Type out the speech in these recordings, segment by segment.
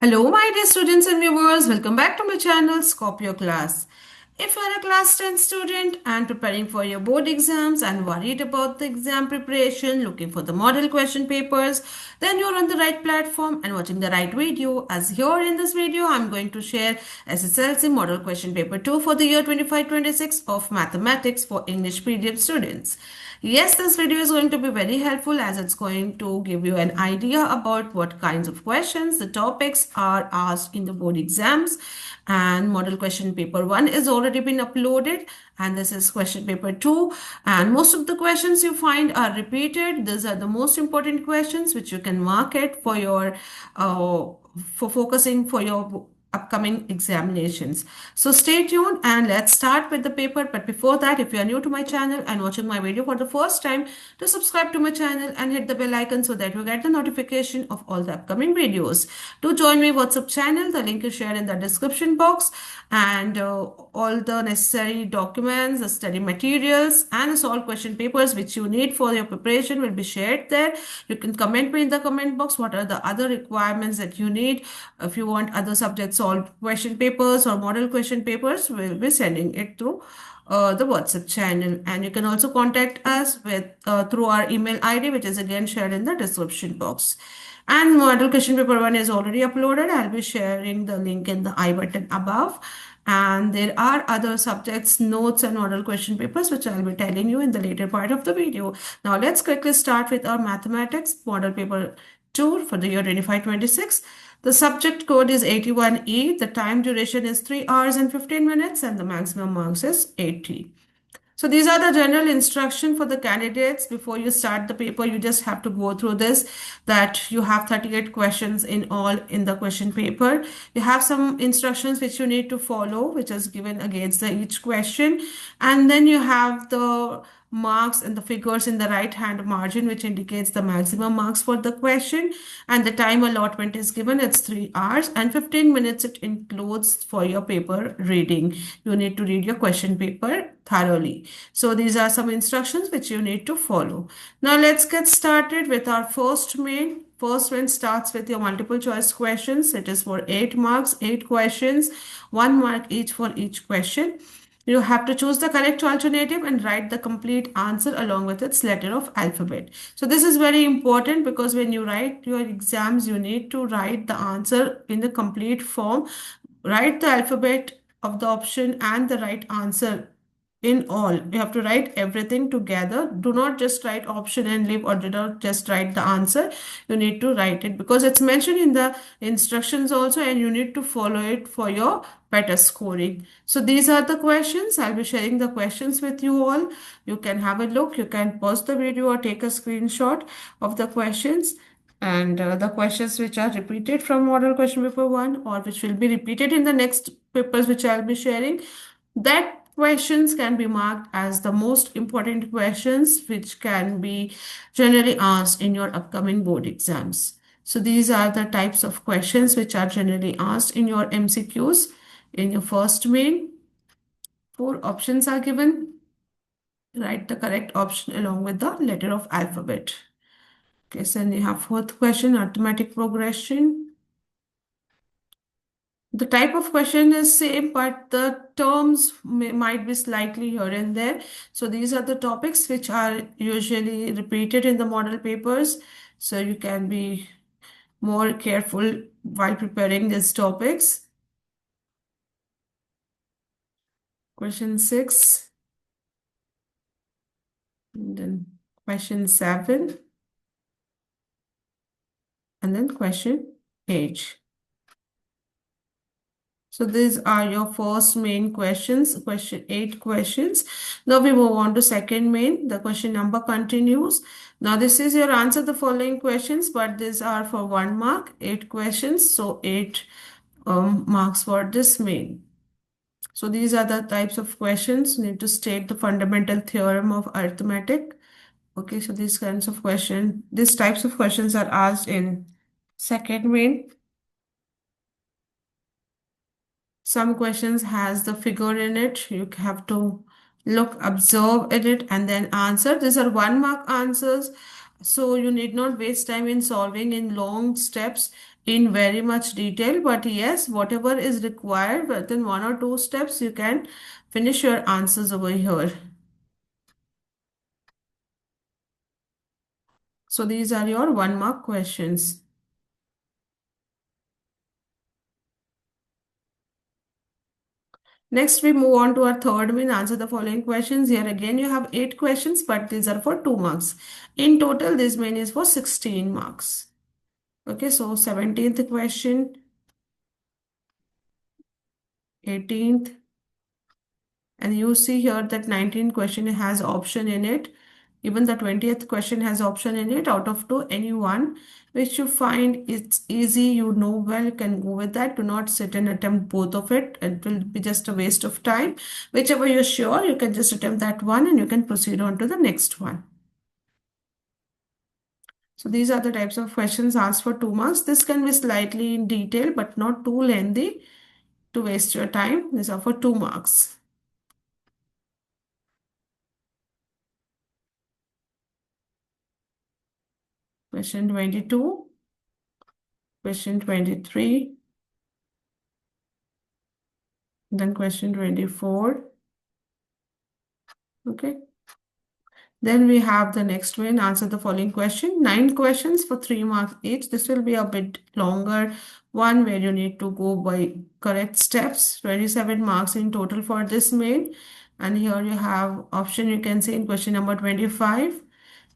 Hello, my dear students and viewers. Welcome back to my channel, Scorpio Class. If you are a class 10 student and preparing for your board exams and worried about the exam preparation, looking for the model question papers, then you're on the right platform and watching the right video. As here in this video, I'm going to share SSLC Model Question Paper 2 for the year 25-26 of Mathematics for English medium students. Yes, this video is going to be very helpful as it's going to give you an idea about what kinds of questions, the topics are asked in the board exams. And model question paper 1 is already been uploaded, and this is question paper 2, and most of the questions you find are repeated. These are the most important questions which you can mark it for your for focusing for your upcoming examinations. So stay tuned and let's start with the paper. But before that, if you are new to my channel and watching my video for the first time, to subscribe to my channel and hit the bell icon so that you get the notification of all the upcoming videos. Do join my WhatsApp channel. The link is shared in the description box, and all the necessary documents, the study materials and the solved question papers which you need for your preparation will be shared there. You can comment me in the comment box what are the other requirements that you need. If you want other subjects solved question papers or model question papers, we'll be sending it through the WhatsApp channel, and you can also contact us with through our email ID, which is again shared in the description box. And model question paper 1 is already uploaded. I'll be sharing the link in the I button above. And there are other subjects, notes and model question papers, which I'll be telling you in the later part of the video. Now let's quickly start with our mathematics model paper 2 for the year 25-26. The subject code is 81E. The time duration is 3 hours and 15 minutes, and the maximum marks is 80. So these are the general instruction for the candidates. Before you start the paper, you just have to go through this, that you have 38 questions in all in the question paper. You have some instructions which you need to follow, which is given against each question. And then you have the marks and the figures in the right hand margin, which indicates the maximum marks for the question. And the time allotment is given, it's 3 hours and 15 minutes. It includes for your paper reading. You need to read your question paper thoroughly. So these are some instructions which you need to follow. Now let's get started with our first main. First one starts with your multiple choice questions. It is for 8 marks, 8 questions, 1 mark each for each question. You have to choose the correct alternative and write the complete answer along with its letter of alphabet. So this is very important because when you write your exams, you need to write the answer in the complete form. Write the alphabet of the option and the right answer in all. You have to write everything together. Do not just write option and leave, or do not just write the answer. You need to write it because it's mentioned in the instructions also, and you need to follow it for your better scoring. So these are the questions. I'll be sharing the questions with you all. You can have a look. You can pause the video or take a screenshot of the questions. And the questions which are repeated from model question paper 1 or which will be repeated in the next papers which I'll be sharing, that questions can be marked as the most important questions which can be generally asked in your upcoming board exams. So these are the types of questions which are generally asked in your MCQs. In your first main, 4 options are given. Write the correct option along with the letter of alphabet. Okay, so then you have fourth question, arithmetic progression. The type of question is same, but the terms might be slightly here and there. So these are the topics which are usually repeated in the model papers. So you can be more careful while preparing these topics. Question 6. And then question 7. And then question 8. So these are your first main questions, question 8 questions. Now we move on to second main. The question number continues. Now this is your answer the following questions, but these are for 1 mark, 8 questions. So 8 marks for this main. So these are the types of questions. You need to state the fundamental theorem of arithmetic. Okay, so these types of questions are asked in second main. Some questions has the figure in it. You have to look, observe in it, and then answer. These are 1 mark answers. So you need not waste time in solving in long steps in very much detail. But yes, whatever is required within one or two steps, you can finish your answers over here. So these are your 1 mark questions. Next, we move on to our third main. Answer the following questions. Here again, you have 8 questions, but these are for 2 marks. In total, this main is for 16 marks. Okay, so 17th question, 18th, and you see here that 19th question has option in it. Even the 20th question has option in it. Out of two, any one which you find it's easy, you know well, you can go with that. Do not sit and attempt both of it. It will be just a waste of time. Whichever you're sure, you can just attempt that one and you can proceed on to the next one. So these are the types of questions asked for 2 marks. This can be slightly in detail, but not too lengthy to waste your time. These are for 2 marks. Question 22, question 23, then question 24. Okay. Then we have the next one. Answer the following question. 9 questions for 3 marks each. This will be a bit longer one where you need to go by correct steps. 27 marks in total for this main. And here you have option you can see in question number 25.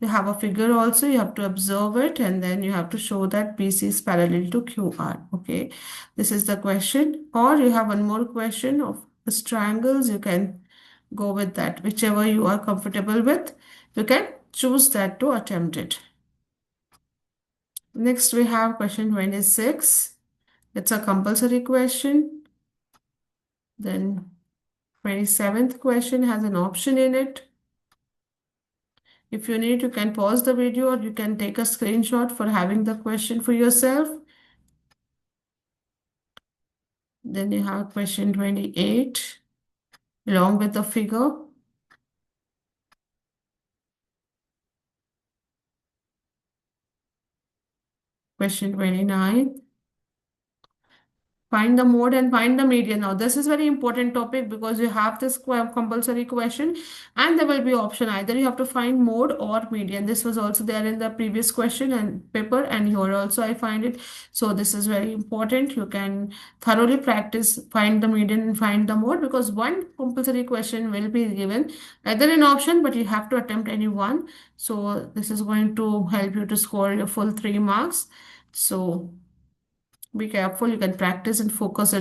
You have a figure also. You have to observe it and then you have to show that BC is parallel to QR. Okay. This is the question. Or you have one more question of the triangles. You can go with that. Whichever you are comfortable with, you can choose that to attempt it. Next, we have question 26. It's a compulsory question. Then 27th question has an option in it. If you need, you can pause the video or you can take a screenshot for having the question for yourself. Then you have question 28 along with the figure. Question 29. Find the mode and find the median. Now, this is very important topic because you have this compulsory question and there will be option. Either you have to find mode or median. This was also there in the previous question and paper and here also I find it. So this is very important. You can thoroughly practice, find the median and find the mode because one compulsory question will be given either an option, but you have to attempt any one. So this is going to help you to score your full 3 marks. So be careful, you can practice and focus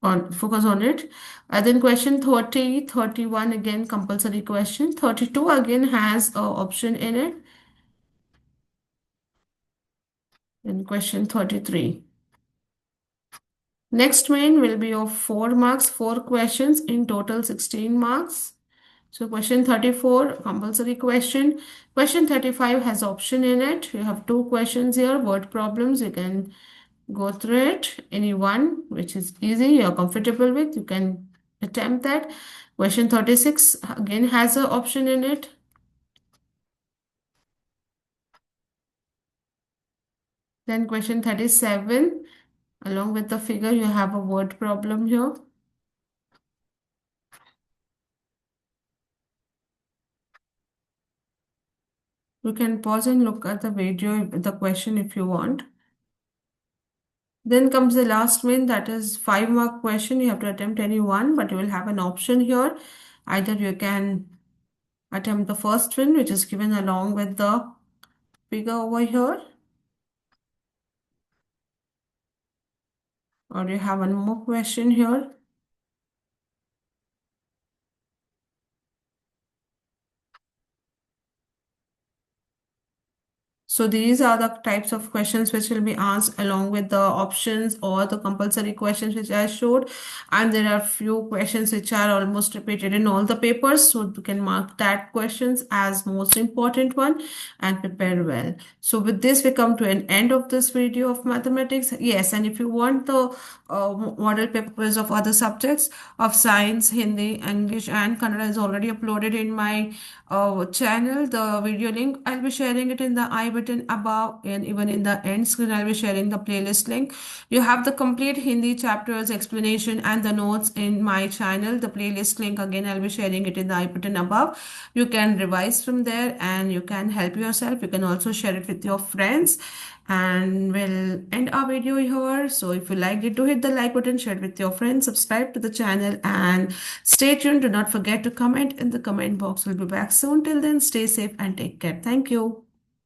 on it. Then question 30, 31 again compulsory question. 32 again has a option in it. Then question 33. Next main will be of 4 marks, 4 questions in total 16 marks. So question 34 compulsory question. Question 35 has option in it. You have 2 questions here, word problems. You can go through it. Any one which is easy, you're comfortable with, you can attempt that. Question 36 again has an option in it. Then question 37, along with the figure, you have a word problem here. You can pause and look at the video, the question if you want. Then comes the last one, that is 5 mark question. You have to attempt any one, but you will have an option here. Either you can attempt the first one, which is given along with the figure over here, or you have one more question here. So these are the types of questions which will be asked along with the options or the compulsory questions which I showed. And there are few questions which are almost repeated in all the papers. So you can mark that questions as most important one and prepare well. So with this, we come to an end of this video of mathematics. Yes, and if you want the model papers of other subjects of science, Hindi, English, and Kannada is already uploaded in my channel. The video link, I'll be sharing it in the I button above, and even in the end screen, I'll be sharing the playlist link. You have the complete Hindi chapters explanation and the notes in my channel. The playlist link again, I'll be sharing it in the I button above. You can revise from there and you can help yourself. You can also share it with your friends. And we'll end our video here. So if you liked it, do hit the like button, share it with your friends, subscribe to the channel, and stay tuned. Do not forget to comment in the comment box. We'll be back soon. Till then, stay safe and take care. Thank you.